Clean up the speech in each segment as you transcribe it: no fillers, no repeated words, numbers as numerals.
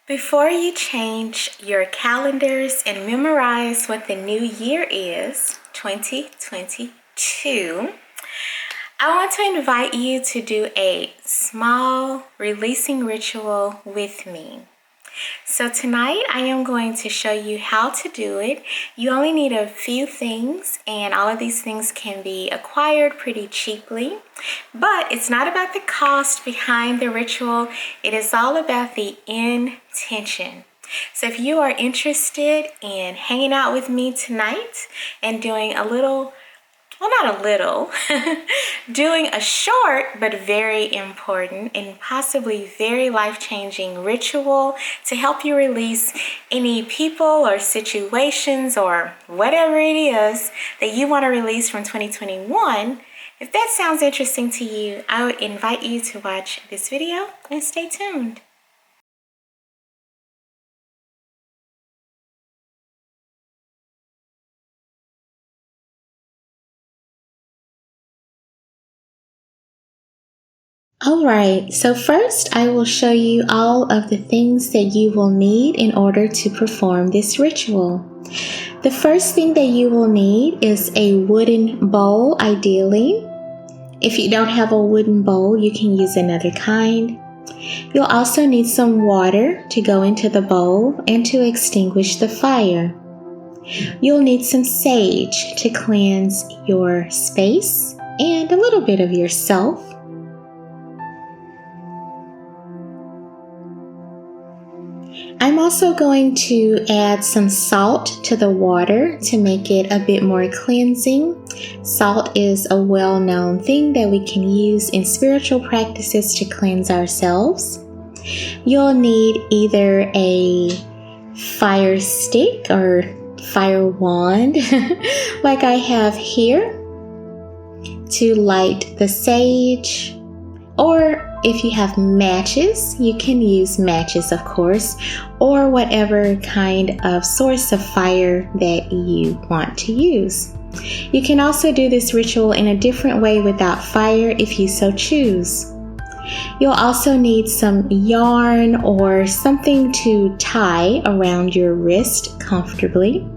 Before you change your calendars and memorize what the new year is, 2022, I want to invite you to do a small releasing ritual with me. So tonight I am going to show you how to do it. You only need a few things, and all of these things can be acquired pretty cheaply. But it's not about the cost behind the ritual. It is all about the intention. So if you are interested in hanging out with me tonight and doing doing a short but very important and possibly very life-changing ritual to help you release any people or situations or whatever it is that you want to release from 2021, if that sounds interesting to you, I would invite you to watch this video and stay tuned. Alright, so first I will show you all of the things that you will need in order to perform this ritual. The first thing that you will need is a wooden bowl, ideally. If you don't have a wooden bowl, you can use another kind. You'll also need some water to go into the bowl and to extinguish the fire. You'll need some sage to cleanse your space and a little bit of yourself. I'm also going to add some salt to the water to make it a bit more cleansing. Salt is a well-known thing that we can use in spiritual practices to cleanse ourselves. You'll need either a fire stick or fire wand like I have here to light the sage, or if you have matches, you can use matches, of course, or whatever kind of source of fire that you want to use. You can also do this ritual in a different way without fire if you so choose. You'll also need some yarn or something to tie around your wrist comfortably.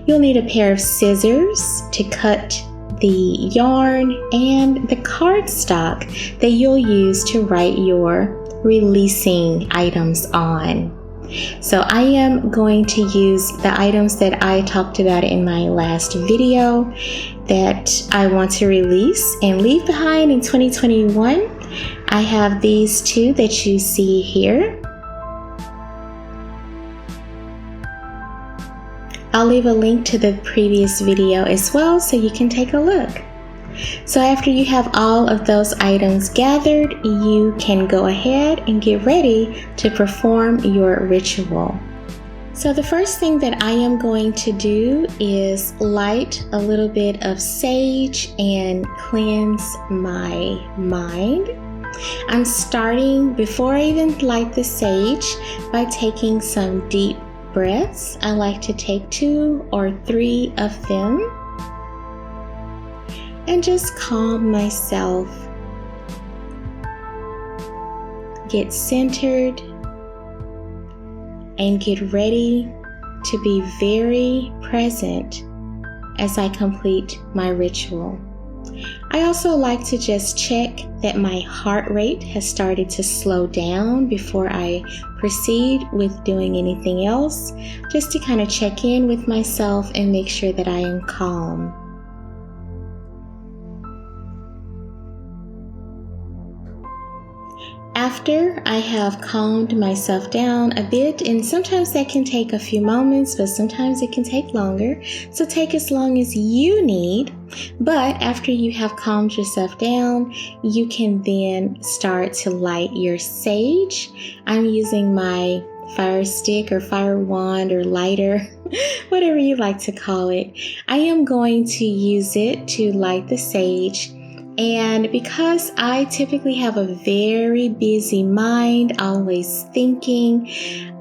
You'll need a pair of scissors to cut the yarn and the cardstock that you'll use to write your releasing items on. So I am going to use the items that I talked about in my last video that I want to release and leave behind in 2021. I have these two that you see here. I'll leave a link to the previous video as well so you can take a look. So after you have all of those items gathered, you can go ahead and get ready to perform your ritual. So the first thing that I am going to do is light a little bit of sage and cleanse my mind. I'm starting, before I even light the sage, by taking some deep breaths. I like to take 2 or 3 of them and just calm myself, get centered, and get ready to be very present as I complete my ritual. I also like to just check that my heart rate has started to slow down before I proceed with doing anything else, just to kind of check in with myself and make sure that I am calm. After I have calmed myself down a bit, and sometimes that can take a few moments, but sometimes it can take longer, so take as long as you need. But after you have calmed yourself down, you can then start to light your sage. I'm using my fire stick or fire wand or lighter, whatever you like to call it. I am going to use it to light the sage. And because I typically have a very busy mind, always thinking,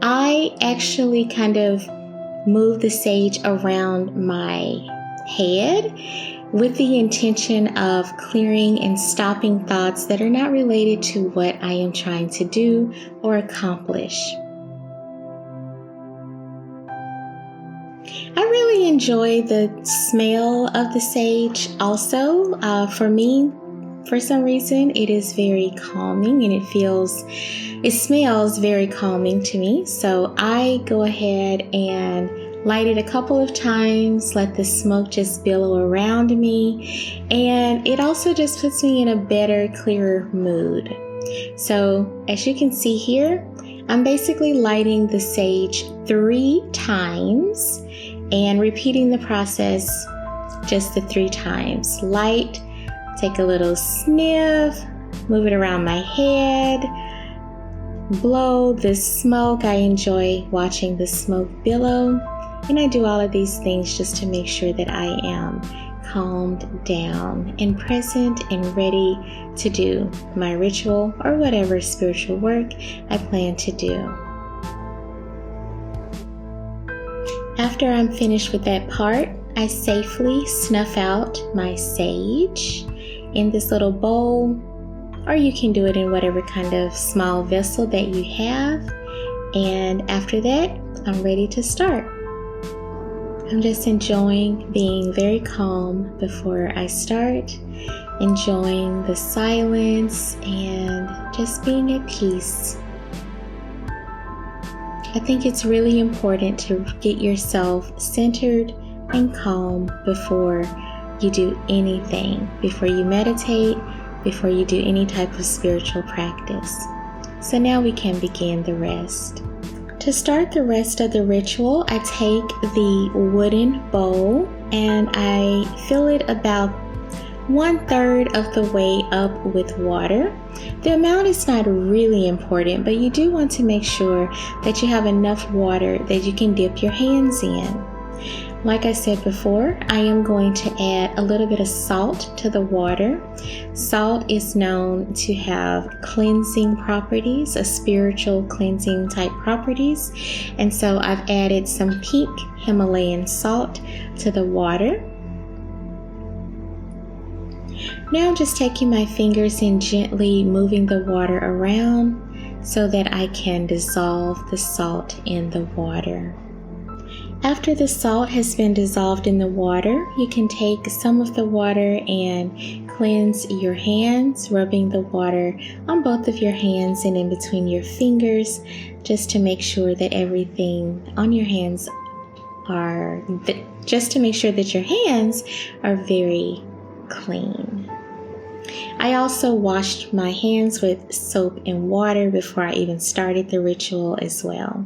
I actually kind of move the sage around my head with the intention of clearing and stopping thoughts that are not related to what I am trying to do or accomplish. really enjoy the smell of the sage also. For me, for some reason, it is very calming and it smells very calming to me. So I go ahead and light it a couple of times, let the smoke just billow around me, and it also just puts me in a better, clearer mood. So as you can see here, I'm basically lighting the sage 3 times and repeating the process just the 3 times. Light, take a little sniff, move it around my head, blow the smoke. I enjoy watching the smoke billow, and I do all of these things just to make sure that I am calmed down and present and ready to do my ritual or whatever spiritual work I plan to do. After I'm finished with that part, I safely snuff out my sage in this little bowl, or you can do it in whatever kind of small vessel that you have. And after that, I'm ready to start. I'm just enjoying being very calm before I start, enjoying the silence and just being at peace. I think it's really important to get yourself centered and calm before you do anything, before you meditate, before you do any type of spiritual practice. So now we can begin the rest. To start the rest of the ritual, I take the wooden bowl and I fill it about 1/3 of the way up with water. The amount is not really important, but you do want to make sure that you have enough water that you can dip your hands in. Like I said before, I am going to add a little bit of salt to the water. Salt is known to have cleansing properties, a spiritual cleansing type properties. And so I've added some pink Himalayan salt to the water. Now I'm just taking my fingers and gently moving the water around so that I can dissolve the salt in the water. After the salt has been dissolved in the water, you can take some of the water and cleanse your hands, rubbing the water on both of your hands and in between your fingers, just to make sure that everything on your hands your hands are very clean. I also washed my hands with soap and water before I even started the ritual as well.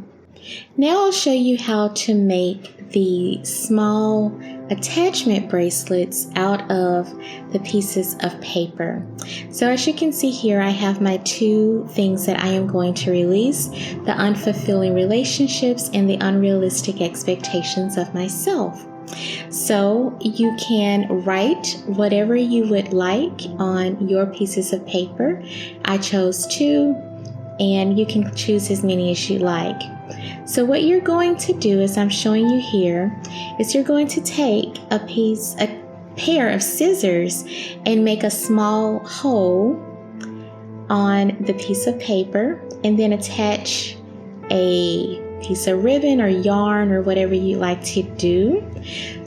Now I'll show you how to make the small attachment bracelets out of the pieces of paper. So as you can see here, I have my 2 things that I am going to release: the unfulfilling relationships and the unrealistic expectations of myself. So you can write whatever you would like on your pieces of paper. I chose 2, and you can choose as many as you like. So what you're going to do, as I'm showing you here, is you're going to take a pair of scissors and make a small hole on the piece of paper, and then attach a piece of ribbon or yarn or whatever you like to do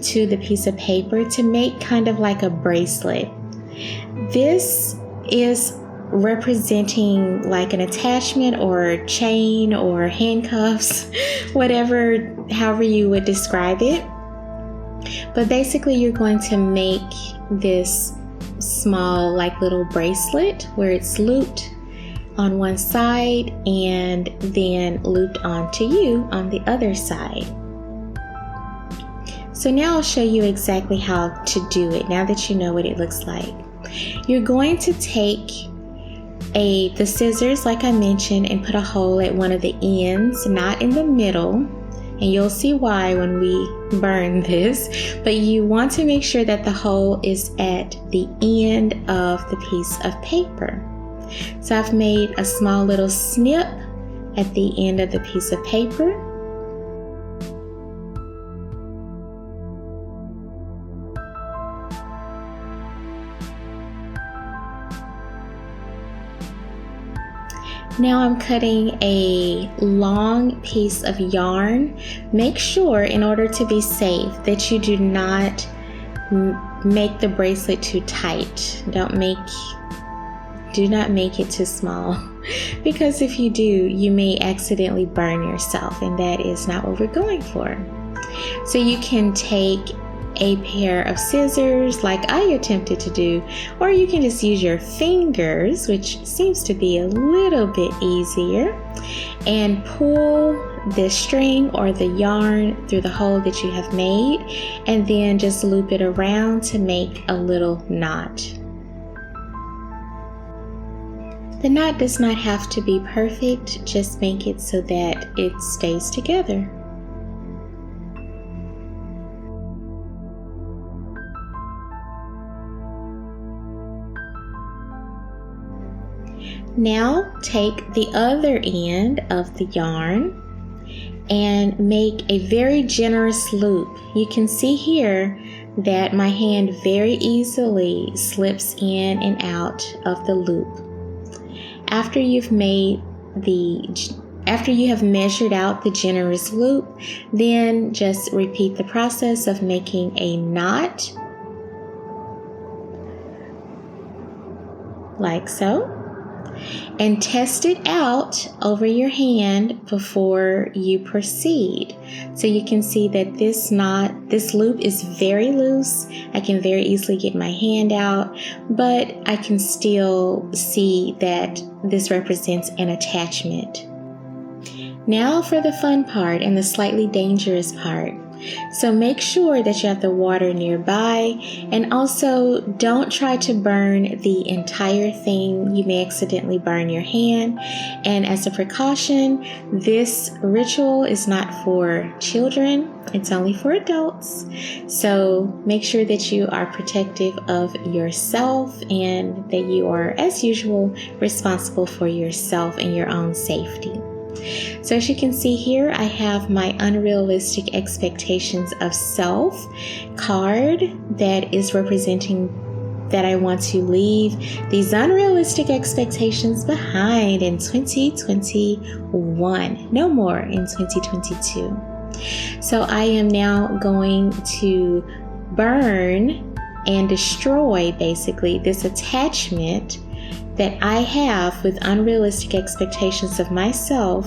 to the piece of paper to make kind of like a bracelet. This is representing like an attachment or chain or handcuffs, however you would describe it. But basically you're going to make this small like little bracelet where it's looped on one side and then looped onto you on the other side. So now I'll show you exactly how to do it now that you know what it looks like. You're going to take the scissors, like I mentioned, and put a hole at one of the ends, not in the middle, and you'll see why when we burn this, but you want to make sure that the hole is at the end of the piece of paper. So I've made a small little snip at the end of the piece of paper. Now I'm cutting a long piece of yarn. Make sure, in order to be safe, that you do not make the bracelet too tight. Do not make it too small, because if you do, you may accidentally burn yourself, and that is not what we're going for. So you can take a pair of scissors like I attempted to do, or you can just use your fingers, which seems to be a little bit easier, and pull the string or the yarn through the hole that you have made, and then just loop it around to make a little knot. The knot does not have to be perfect, just make it so that it stays together. Now take the other end of the yarn and make a very generous loop. You can see here that my hand very easily slips in and out of the loop. After you have measured out the generous loop, then just repeat the process of making a knot, like so, and test it out over your hand before you proceed. So you can see that this loop is very loose. I can very easily get my hand out, but I can still see that this represents an attachment. Now for the fun part and the slightly dangerous part. So make sure that you have the water nearby, and also don't try to burn the entire thing. You may accidentally burn your hand. And as a precaution, this ritual is not for children, it's only for adults. So make sure that you are protective of yourself and that you are, as usual, responsible for yourself and your own safety. So as you can see here, I have my unrealistic expectations of self card that is representing that I want to leave these unrealistic expectations behind in 2021, no more in 2022. So I am now going to burn and destroy basically this attachment that I have with unrealistic expectations of myself.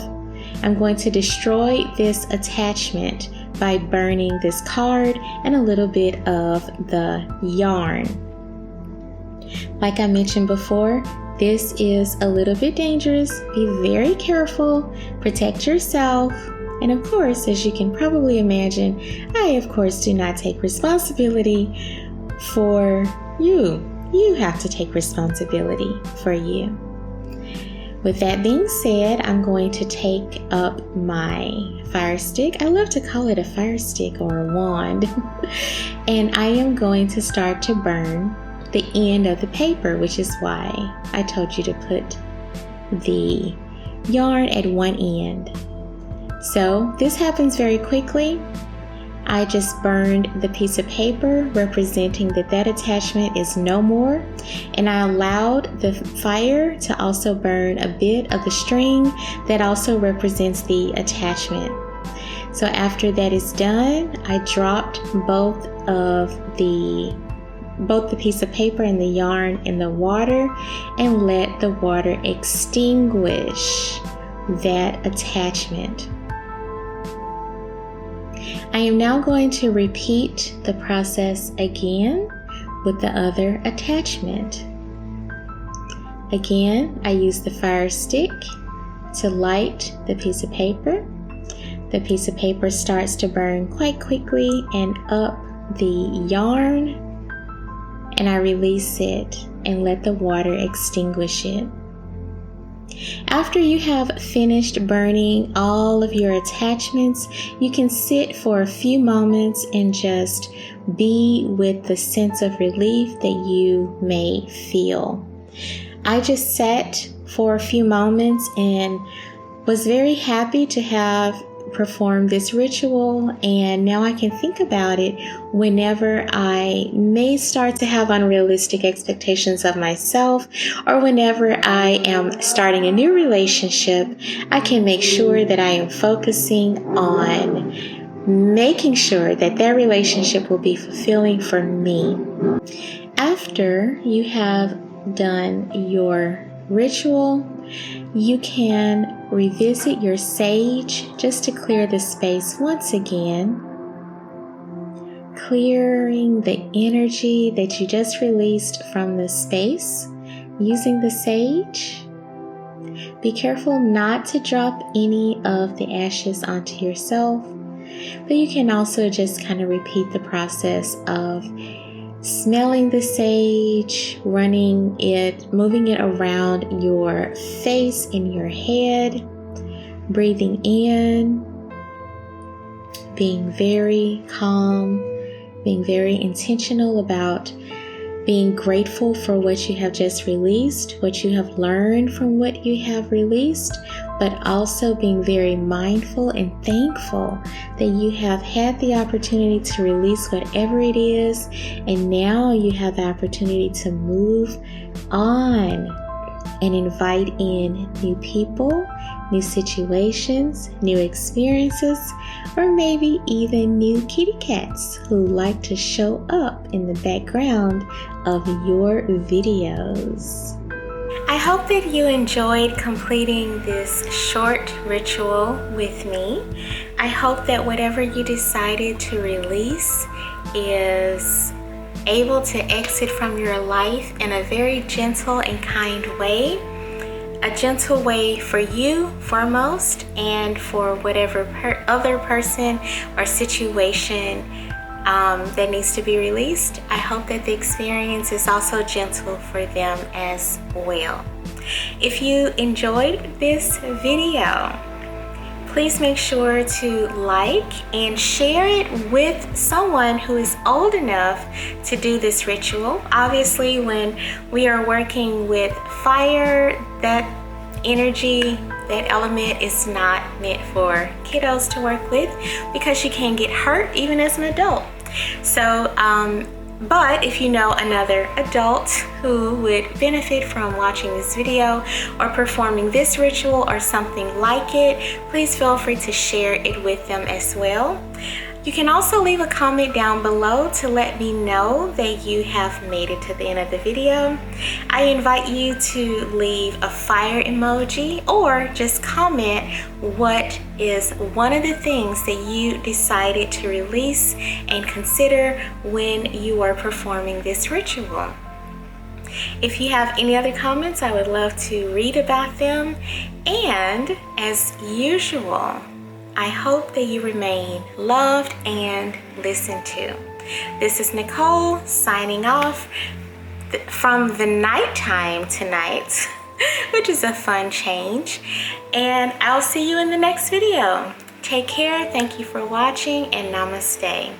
I'm going to destroy this attachment by burning this card and a little bit of the yarn. Like I mentioned before, this is a little bit dangerous. Be very careful, protect yourself, and of course, as you can probably imagine, I of course do not take responsibility for you. You have to take responsibility for you. With that being said, I'm going to take up my fire stick. I love to call it a fire stick or a wand. And I am going to start to burn the end of the paper, which is why I told you to put the yarn at one end. So this happens very quickly. I just burned the piece of paper representing that attachment is no more, and I allowed the fire to also burn a bit of the string that also represents the attachment. So after that is done, I dropped both the piece of paper and the yarn in the water and let the water extinguish that attachment. I am now going to repeat the process again with the other attachment. Again, I use the fire stick to light the piece of paper. The piece of paper starts to burn quite quickly and up the yarn, and I release it and let the water extinguish it. After you have finished burning all of your attachments, you can sit for a few moments and just be with the sense of relief that you may feel. I just sat for a few moments and was very happy to have perform this ritual, and now I can think about it whenever I may start to have unrealistic expectations of myself, or whenever I am starting a new relationship. I can make sure that I am focusing on making sure that that relationship will be fulfilling for me. After you have done your ritual, you can revisit your sage just to clear the space once again, clearing the energy that you just released from the space using the sage. Be careful not to drop any of the ashes onto yourself, but you can also just kind of repeat the process of smelling the sage, running it, moving it around your face and your head, breathing in, being very calm, being very intentional about being grateful for what you have just released, what you have learned from what you have released, but also being very mindful and thankful that you have had the opportunity to release whatever it is, and now you have the opportunity to move on and invite in new people, new situations, new experiences, or maybe even new kitty cats who like to show up in the background of your videos. I hope that you enjoyed completing this short ritual with me. I hope that whatever you decided to release is able to exit from your life in a very gentle and kind way. A gentle way for you foremost, and for whatever other person or situation that needs to be released. I hope that the experience is also gentle for them as well. If you enjoyed this video, please make sure to like and share it with someone who is old enough to do this ritual. Obviously, when we are working with fire, that energy, that element is not meant for kiddos to work with, because you can get hurt even as an adult. So, but if you know another adult who would benefit from watching this video or performing this ritual or something like it, please feel free to share it with them as well. You can also leave a comment down below to let me know that you have made it to the end of the video. I invite you to leave a fire emoji, or just comment what is one of the things that you decided to release and consider when you are performing this ritual. If you have any other comments, I would love to read about them. And as usual, I hope that you remain loved and listened to. This is Nicole signing off from the nighttime tonight, which is a fun change. And I'll see you in the next video. Take care, thank you for watching, and namaste.